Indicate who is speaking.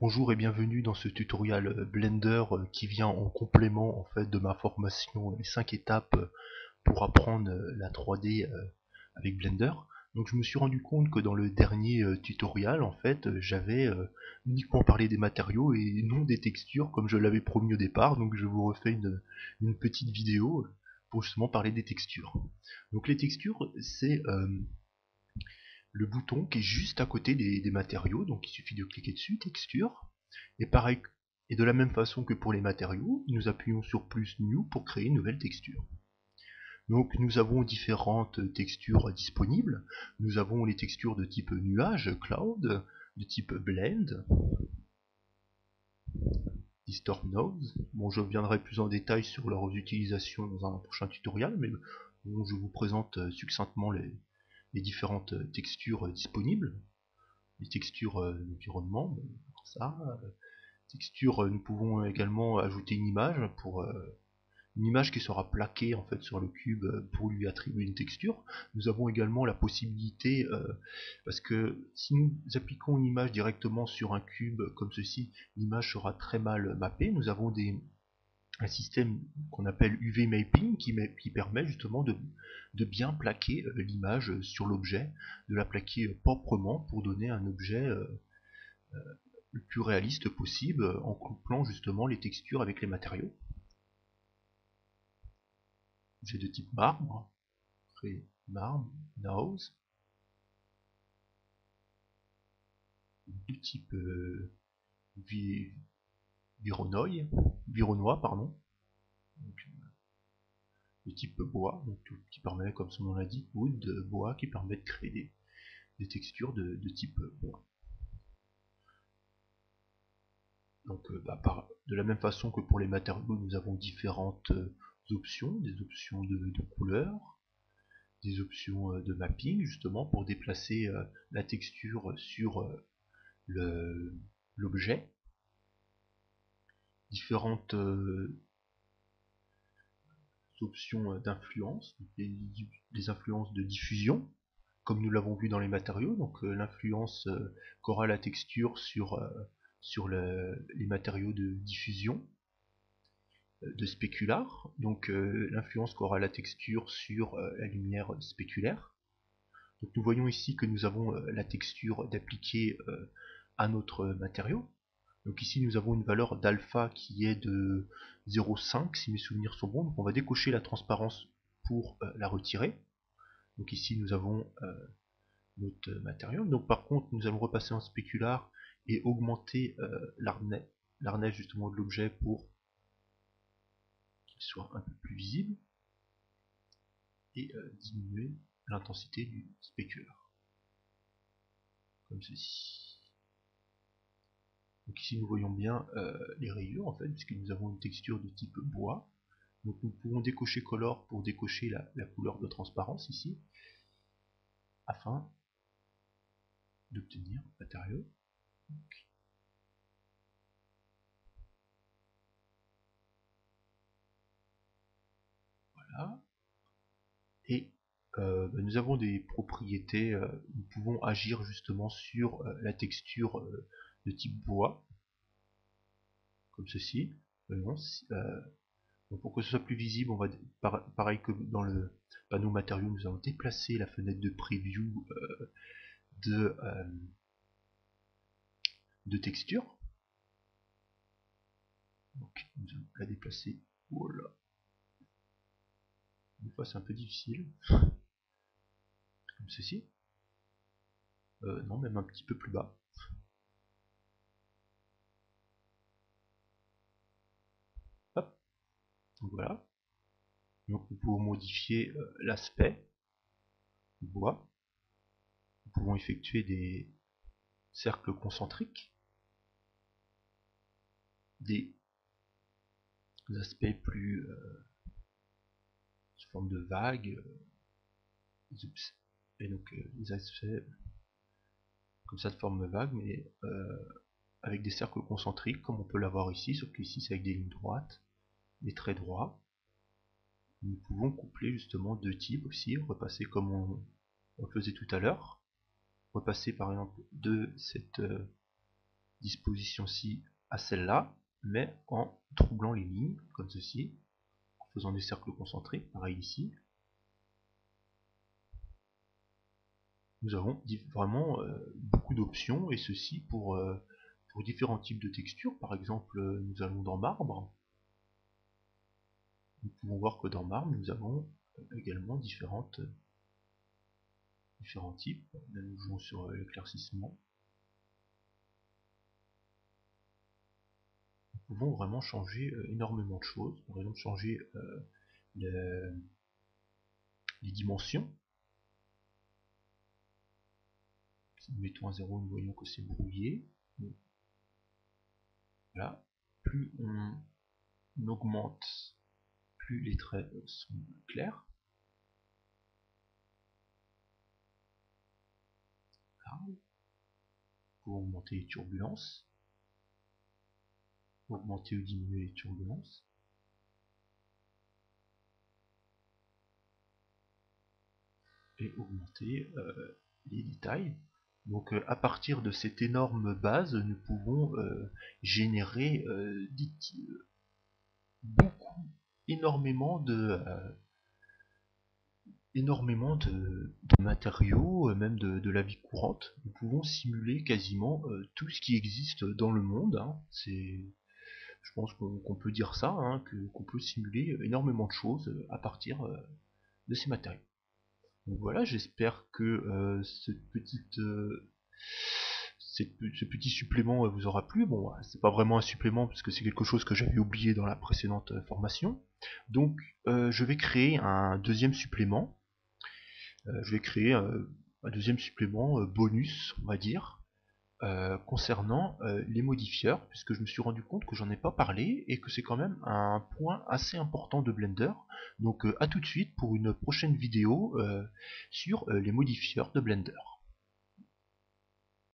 Speaker 1: Bonjour et bienvenue dans ce tutoriel Blender qui vient en complément en fait de ma formation les 5 étapes pour apprendre la 3D avec Blender. Donc je me suis rendu compte que dans le dernier tutoriel en fait j'avais uniquement parlé des matériaux et non des textures comme je l'avais promis au départ. Donc je vous refais une petite vidéo pour justement parler des textures. Donc les textures c'est le bouton qui est juste à côté des matériaux, donc il suffit de cliquer dessus, texture, et pareil, et de la même façon que pour les matériaux, nous appuyons sur plus New pour créer une nouvelle texture. Donc nous avons différentes textures disponibles, nous avons les textures de type nuage, cloud, de type blend, distort nose. Bon, je reviendrai plus en détail sur leurs utilisations dans un prochain tutoriel, mais bon, je vous présente succinctement les différentes textures disponibles. Les textures d'environnement, ça. Texture, nous pouvons également ajouter une image pour une image qui sera plaquée en fait sur le cube pour lui attribuer une texture. Nous avons également la possibilité, parce que si nous appliquons une image directement sur un cube comme ceci, l'image sera très mal mappée. Nous avons un système qu'on appelle UV mapping qui permet justement de bien plaquer l'image sur l'objet, de la plaquer proprement pour donner un objet le plus réaliste possible en couplant justement les textures avec les matériaux. J'ai de type marbre, marbre, nose, de type vironois, pardon, donc, de type bois, donc, qui permet, comme son nom l'indique, wood, bois, qui permet de créer des textures de type bois. Donc de la même façon que pour les matériaux, nous avons différentes options, des options de couleurs, des options de mapping justement pour déplacer la texture sur l'objet, différentes options d'influence, des influences de diffusion comme nous l'avons vu dans les matériaux, donc l'influence qu'aura la texture sur les matériaux de diffusion, de spécular, donc l'influence qu'aura la texture sur la lumière spéculaire. Donc nous voyons ici que nous avons la texture d'appliquer à notre matériau. Donc ici nous avons une valeur d'alpha qui est de 0,5 si mes souvenirs sont bons. Donc on va décocher la transparence pour la retirer. Donc ici nous avons notre matériau. Donc par contre nous allons repasser en spécular et augmenter l'harnais justement de l'objet pour qu'il soit un peu plus visible et diminuer l'intensité du spécular comme ceci. Donc ici nous voyons bien les rayures en fait, puisque nous avons une texture de type bois. Donc nous pouvons décocher color pour décocher la couleur de transparence ici, afin d'obtenir matériau. Voilà. Et nous avons des propriétés, nous pouvons agir justement sur la texture de type bois, comme ceci. Donc pour que ce soit plus visible, on va pareil que dans le panneau matériaux, nous allons déplacer la fenêtre de preview de, de texture. Donc nous allons la déplacer. Voilà. Une fois c'est un peu difficile. Comme ceci. Non, même un petit peu plus bas. Hop. Donc voilà. Donc nous pouvons modifier l'aspect du bois. Nous pouvons effectuer des cercles concentriques, des aspects plus sous forme de vagues, et donc des aspects comme ça de forme vague, mais avec des cercles concentriques, comme on peut l'avoir ici, sauf qu'ici c'est avec des lignes droites, des traits droits. Nous pouvons coupler justement deux types aussi, repasser comme on le faisait tout à l'heure, repasser par exemple de cette disposition-ci à celle-là, mais en troublant les lignes, comme ceci, en faisant des cercles concentrés, pareil ici. Nous avons vraiment beaucoup d'options, et ceci pour différents types de textures. Par exemple, nous allons dans marbre. Nous pouvons voir que dans marbre, nous avons également différents types. Là, nous jouons sur l'éclaircissement. Nous pouvons vraiment changer énormément de choses. Par exemple, changer les dimensions. Si nous mettons à 0, nous voyons que c'est brouillé. Voilà. Plus on augmente, plus les traits sont clairs. Voilà. Pour augmenter les turbulences. Augmenter ou diminuer les turbulences. Et augmenter les détails. Donc à partir de cette énorme base, nous pouvons générer énormément de matériaux, même de la vie courante. Nous pouvons simuler quasiment tout ce qui existe dans le monde. Hein. Je pense qu'on peut dire ça, hein, qu'on peut simuler énormément de choses à partir de ces matériaux. Donc voilà, j'espère que ce petit supplément vous aura plu. Bon, c'est pas vraiment un supplément parce que c'est quelque chose que j'avais oublié dans la précédente formation. Donc je vais créer un deuxième supplément. Je vais créer un deuxième supplément bonus, on va dire, concernant les modifieurs, puisque je me suis rendu compte que j'en ai pas parlé et que c'est quand même un point assez important de Blender. Donc à tout de suite pour une prochaine vidéo sur les modifieurs de Blender.